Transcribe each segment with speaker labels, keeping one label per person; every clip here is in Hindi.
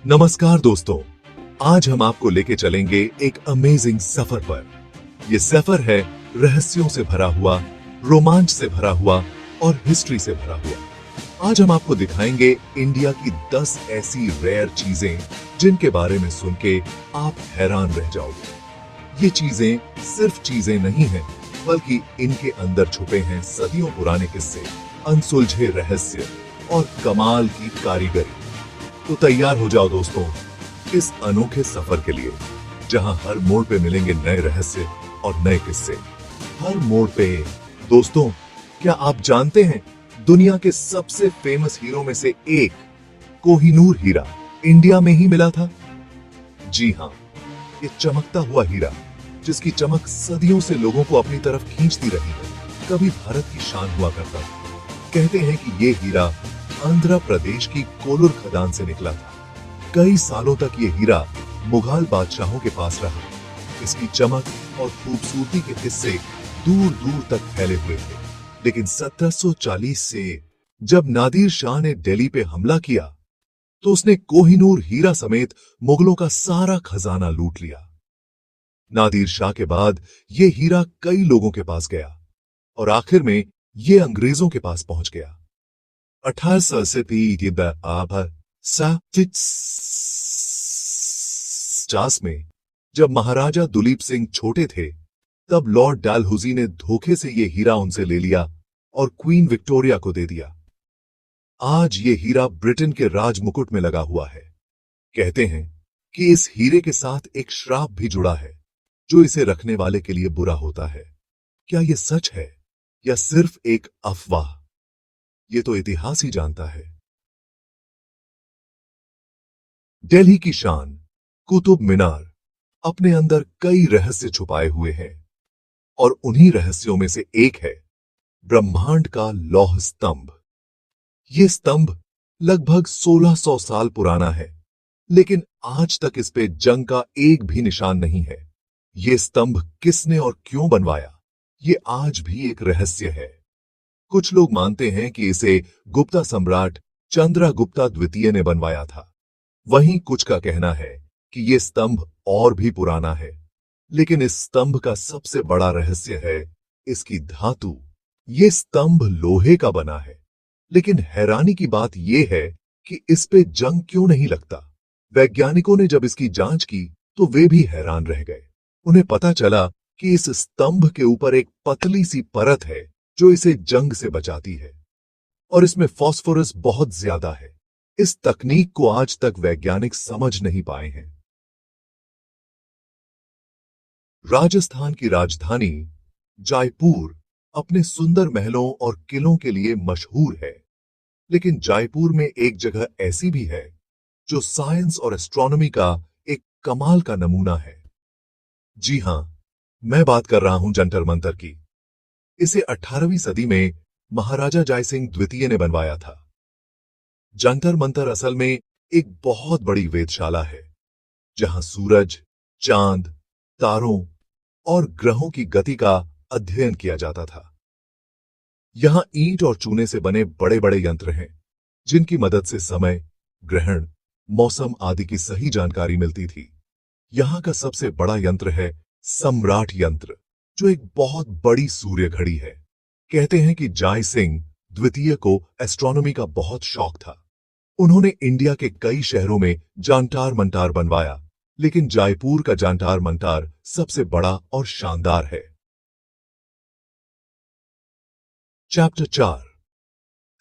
Speaker 1: नमस्कार दोस्तों, आज हम आपको लेके चलेंगे एक अमेजिंग सफर पर। ये सफर है रहस्यों से भरा हुआ, रोमांच से भरा हुआ और हिस्ट्री से भरा हुआ। आज हम आपको दिखाएंगे इंडिया की 10 ऐसी रेयर चीजें जिनके बारे में सुन के आप हैरान रह जाओगे। ये चीजें सिर्फ चीजें नहीं हैं, बल्कि इनके अंदर छुपे हैं सदियों पुराने किस्से, अनसुलझे रहस्य और कमाल की कारीगरी। तो तैयार हो जाओ दोस्तों इस अनोखे सफर के लिए, जहां हर मोड़ पे मिलेंगे नए रहस्य और नए किस्से। हर मोड़ पे दोस्तों, क्या आप जानते हैं दुनिया के सबसे फेमस हीरो में से एक कोहिनूर हीरा इंडिया में ही मिला था? जी हां, ये चमकता हुआ हीरा जिसकी चमक सदियों से लोगों को अपनी तरफ खींचती रही है, कभी भारत की शान हुआ करता था। कहते हैं कि ये हीरा आंध्र प्रदेश की कोलूर खदान से निकला था। कई सालों तक ये हीरा मुगल बादशाहों के पास रहा। इसकी चमक और खूबसूरती के किस्से दूर दूर तक फैले हुए थे, लेकिन 1740 से जब नादिर शाह ने दिल्ली पे हमला किया तो उसने कोहिनूर हीरा समेत मुगलों का सारा खजाना लूट लिया। नादिर शाह के बाद ये हीरा कई लोगों के पास गया और आखिर में ये अंग्रेजों के पास पहुंच गया। 1850 में जब महाराजा दुलीप सिंह छोटे थे, तब लॉर्ड डलहौजी ने धोखे से ये हीरा उनसे ले लिया और क्वीन विक्टोरिया को दे दिया। आज ये हीरा ब्रिटेन के राज मुकुट में लगा हुआ है। कहते हैं कि इस हीरे के साथ एक श्राप भी जुड़ा है, जो इसे रखने वाले के लिए बुरा होता है। क्या यह सच है या सिर्फ एक अफवाह? ये तो इतिहास ही जानता है। दिल्ली की शान कुतुब मीनार अपने अंदर कई रहस्य छुपाए हुए हैं, और उन्हीं रहस्यों में से एक है ब्रह्मांड का लौह स्तंभ। यह स्तंभ लगभग 1600 साल पुराना है, लेकिन आज तक इस पे जंग का एक भी निशान नहीं है। यह स्तंभ किसने और क्यों बनवाया, यह आज भी एक रहस्य है। कुछ लोग मानते हैं कि इसे गुप्ता सम्राट चंद्रगुप्ता द्वितीय ने बनवाया था। वहीं कुछ का कहना है कि यह स्तंभ और भी पुराना है, लेकिन इस स्तंभ का सबसे बड़ा रहस्य है इसकी धातु। यह स्तंभ लोहे का बना है, लेकिन हैरानी की बात यह है कि इस पे जंग क्यों नहीं लगता। वैज्ञानिकों ने जब इसकी जांच की तो वे भी हैरान रह गए। उन्हें पता चला कि इस स्तंभ के ऊपर एक पतली सी परत है जो इसे जंग से बचाती है, और इसमें फास्फोरस बहुत ज्यादा है। इस तकनीक को आज तक वैज्ञानिक समझ नहीं पाए हैं। राजस्थान की राजधानी जयपुर अपने सुंदर महलों और किलों के लिए मशहूर है, लेकिन जयपुर में एक जगह ऐसी भी है जो साइंस और एस्ट्रोनॉमी का एक कमाल का नमूना है। जी हां, मैं बात कर रहा हूं जंतर मंतर की। इसे 18वीं सदी में महाराजा जयसिंह द्वितीय ने बनवाया था। जंतर मंतर असल में एक बहुत बड़ी वेधशाला है, जहां सूरज, चांद, तारों और ग्रहों की गति का अध्ययन किया जाता था। यहां ईंट और चूने से बने बड़े बड़े यंत्र हैं, जिनकी मदद से समय, ग्रहण, मौसम आदि की सही जानकारी मिलती थी। यहां का सबसे बड़ा यंत्र है सम्राट यंत्र, जो एक बहुत बड़ी सूर्य घड़ी है। कहते हैं कि जय सिंह द्वितीय को एस्ट्रोनॉमी का बहुत शौक था। उन्होंने इंडिया के कई शहरों में जानटार मंटार बनवाया, लेकिन जयपुर का जानटार मंटार सबसे बड़ा और शानदार है। चैप्टर 4,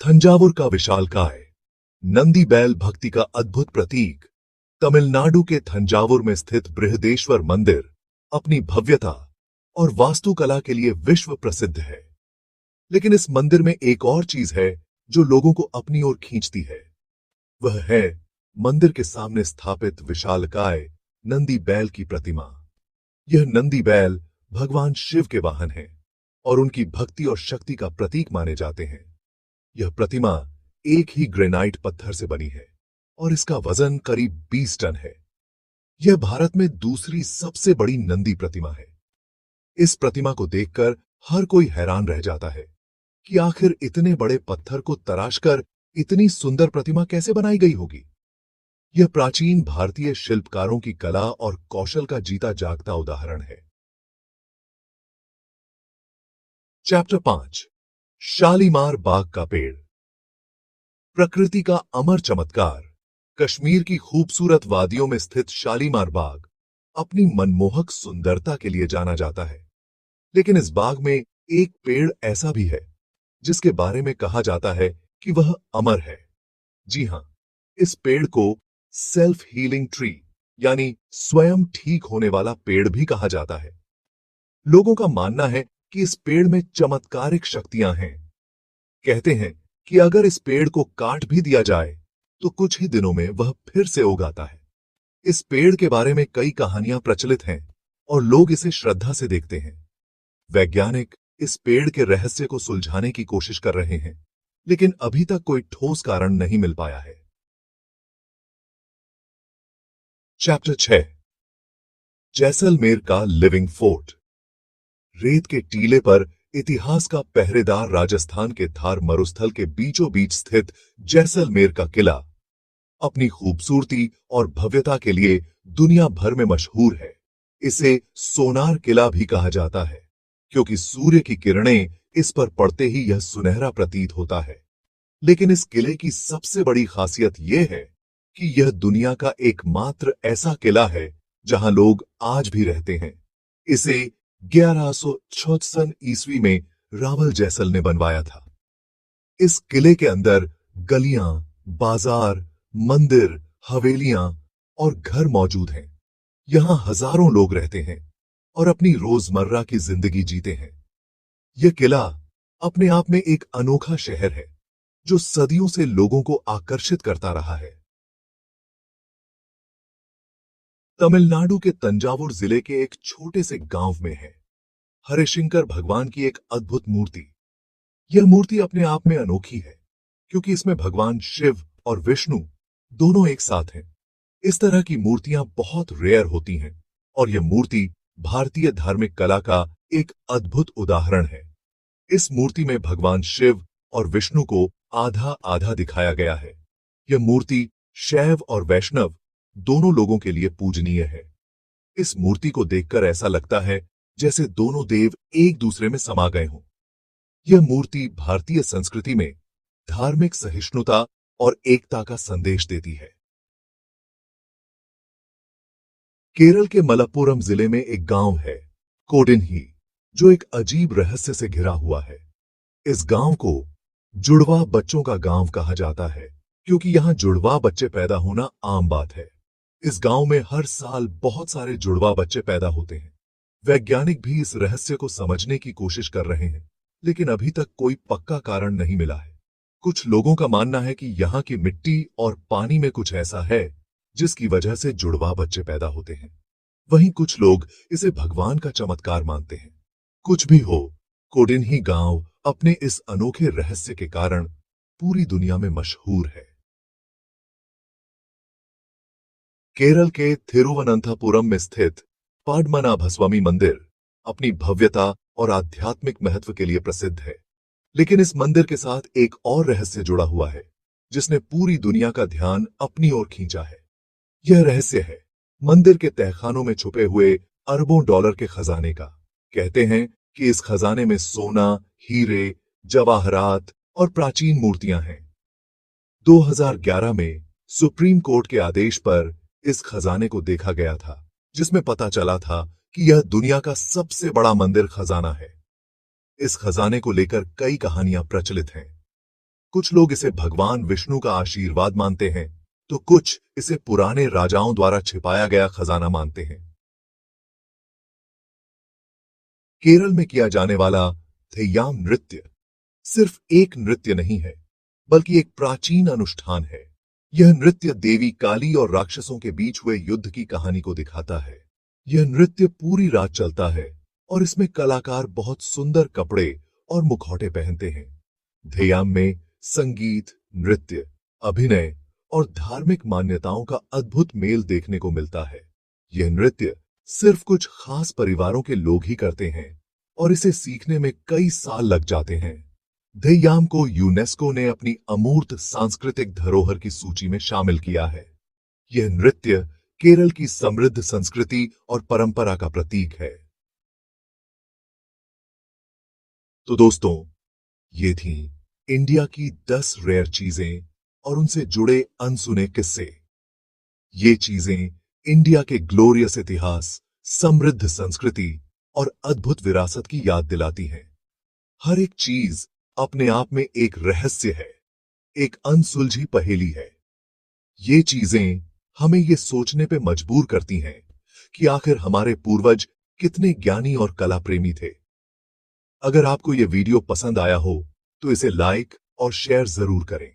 Speaker 1: थंजावुर का विशालकाय, नंदी बैल भक्ति का अद्भुत प्रतीक। तमिलनाडु के थंजावुर में स्थित बृहदेश्वर मंदिर अपनी भव्यता और वास्तुकला के लिए विश्व प्रसिद्ध है। लेकिन इस मंदिर में एक और चीज है जो लोगों को अपनी ओर खींचती है। वह है मंदिर के सामने स्थापित विशालकाय नंदी बैल की प्रतिमा। यह नंदी बैल भगवान शिव के वाहन है और उनकी भक्ति और शक्ति का प्रतीक माने जाते हैं। यह प्रतिमा एक ही ग्रेनाइट पत्थर से बनी है और इसका वजन करीब 20 टन है। यह भारत में दूसरी सबसे बड़ी नंदी प्रतिमा है। इस प्रतिमा को देखकर हर कोई हैरान रह जाता है कि आखिर इतने बड़े पत्थर को तराशकर इतनी सुंदर प्रतिमा कैसे बनाई गई होगी। यह प्राचीन भारतीय शिल्पकारों की कला और कौशल का जीता जागता उदाहरण है। चैप्टर 5, शालीमार बाग का पेड़। प्रकृति का अमर चमत्कार। कश्मीर की खूबसूरत वादियों में स्थित शालीमार बाग अपनी मनमोहक सुंदरता के लिए जाना जाता है। लेकिन इस बाग में एक पेड़ ऐसा भी है जिसके बारे में कहा जाता है कि वह अमर है। जी हां, इस पेड़ को सेल्फ हीलिंग ट्री यानी स्वयं ठीक होने वाला पेड़ भी कहा जाता है। लोगों का मानना है कि इस पेड़ में चमत्कारिक शक्तियां हैं। कहते हैं कि अगर इस पेड़ को काट भी दिया जाए तो कुछ ही दिनों में वह फिर से उगाता है। इस पेड़ के बारे में कई कहानियां प्रचलित हैं और लोग इसे श्रद्धा से देखते हैं। वैज्ञानिक इस पेड़ के रहस्य को सुलझाने की कोशिश कर रहे हैं, लेकिन अभी तक कोई ठोस कारण नहीं मिल पाया है। चैप्टर 6, जैसलमेर का लिविंग फोर्ट। रेत के टीले पर इतिहास का पहरेदार राजस्थान के थार मरुस्थल के बीचों बीच स्थित जैसलमेर का किला अपनी खूबसूरती और भव्यता के लिए दुनिया भर में मशहूर है। इसे सोनार किला भी कहा जाता है क्योंकि सूर्य की किरणें इस पर पड़ते ही यह सुनहरा प्रतीत होता है। लेकिन इस किले की सबसे बड़ी खासियत यह है कि यह दुनिया का एकमात्र ऐसा किला है जहां लोग आज भी रहते हैं। इसे 1166 ईस्वी में रावल जैसल ने बनवाया था। इस किले के अंदर गलियां, बाजार, मंदिर, हवेलियां और घर मौजूद हैं। यहां हजारों लोग रहते हैं और अपनी रोजमर्रा की जिंदगी जीते हैं। यह किला अपने आप में एक अनोखा शहर है जो सदियों से लोगों को आकर्षित करता रहा है। तमिलनाडु के तंजावुर जिले के एक छोटे से गांव में है हरिशंकर भगवान की एक अद्भुत मूर्ति। यह मूर्ति अपने आप में अनोखी है क्योंकि इसमें भगवान शिव और विष्णु दोनों एक साथ हैं। इस तरह की मूर्तियां बहुत रेयर होती हैं और यह मूर्ति भारतीय धार्मिक कला का एक अद्भुत उदाहरण है। इस मूर्ति में भगवान शिव और विष्णु को आधा आधा दिखाया गया है। यह मूर्ति शैव और वैष्णव दोनों लोगों के लिए पूजनीय है। इस मूर्ति को देखकर ऐसा लगता है जैसे दोनों देव एक दूसरे में समा गए हों। यह मूर्ति भारतीय संस्कृति में धार्मिक सहिष्णुता और एकता का संदेश देती है। केरल के मलप्पुरम जिले में एक गांव है कोडिन्ही, जो एक अजीब रहस्य से घिरा हुआ है। इस गांव को जुड़वा बच्चों का गांव कहा जाता है क्योंकि यहां जुड़वा बच्चे पैदा होना आम बात है। इस गांव में हर साल बहुत सारे जुड़वा बच्चे पैदा होते हैं। वैज्ञानिक भी इस रहस्य को समझने की कोशिश कर रहे हैं, लेकिन अभी तक कोई पक्का कारण नहीं मिला है। कुछ लोगों का मानना है कि यहाँ की मिट्टी और पानी में कुछ ऐसा है जिसकी वजह से जुड़वा बच्चे पैदा होते हैं। वहीं कुछ लोग इसे भगवान का चमत्कार मानते हैं। कुछ भी हो, कोडिन्ही गांव अपने इस अनोखे रहस्य के कारण पूरी दुनिया में मशहूर है। केरल के थिरुवनंतपुरम में स्थित पद्मनाभस्वामी मंदिर अपनी भव्यता और आध्यात्मिक महत्व के लिए प्रसिद्ध है। लेकिन इस मंदिर के साथ एक और रहस्य जुड़ा हुआ है जिसने पूरी दुनिया का ध्यान अपनी ओर खींचा है। यह रहस्य है मंदिर के तहखानों में छुपे हुए अरबों डॉलर के खजाने का। कहते हैं कि इस खजाने में सोना, हीरे, जवाहरात और प्राचीन मूर्तियां हैं। 2011 में सुप्रीम कोर्ट के आदेश पर इस खजाने को देखा गया था, जिसमें पता चला था कि यह दुनिया का सबसे बड़ा मंदिर खजाना है। इस खजाने को लेकर कई कहानियां प्रचलित हैं। कुछ लोग इसे भगवान विष्णु का आशीर्वाद मानते हैं, तो कुछ इसे पुराने राजाओं द्वारा छिपाया गया खजाना मानते हैं। केरल में किया जाने वाला थेय्याम नृत्य सिर्फ एक नृत्य नहीं है, बल्कि एक प्राचीन अनुष्ठान है। यह नृत्य देवी काली और राक्षसों के बीच हुए युद्ध की कहानी को दिखाता है। यह नृत्य पूरी रात चलता है और इसमें कलाकार बहुत सुंदर कपड़े और मुखौटे पहनते हैं। थेय्याम में संगीत, नृत्य, अभिनय और धार्मिक मान्यताओं का अद्भुत मेल देखने को मिलता है। यह नृत्य सिर्फ कुछ खास परिवारों के लोग ही करते हैं और इसे सीखने में कई साल लग जाते हैं। थेय्याम को यूनेस्को ने अपनी अमूर्त सांस्कृतिक धरोहर की सूची में शामिल किया है। यह नृत्य केरल की समृद्ध संस्कृति और परंपरा का प्रतीक है। तो दोस्तों, ये थी इंडिया की 10 रेयर चीजें और उनसे जुड़े अनसुने किस्से। ये चीजें इंडिया के ग्लोरियस इतिहास, समृद्ध संस्कृति और अद्भुत विरासत की याद दिलाती हैं। हर एक चीज अपने आप में एक रहस्य है, एक अनसुलझी पहेली है। ये चीजें हमें ये सोचने पे मजबूर करती हैं कि आखिर हमारे पूर्वज कितने ज्ञानी और कला प्रेमी थे। अगर आपको ये वीडियो पसंद आया हो तो इसे लाइक और शेयर जरूर करें।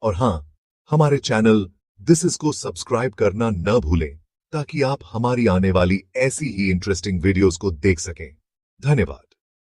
Speaker 1: और हां, हमारे चैनल दिस इज को सब्सक्राइब करना न भूलें ताकि आप हमारी आने वाली ऐसी ही इंटरेस्टिंग वीडियोस को देख सकें। धन्यवाद।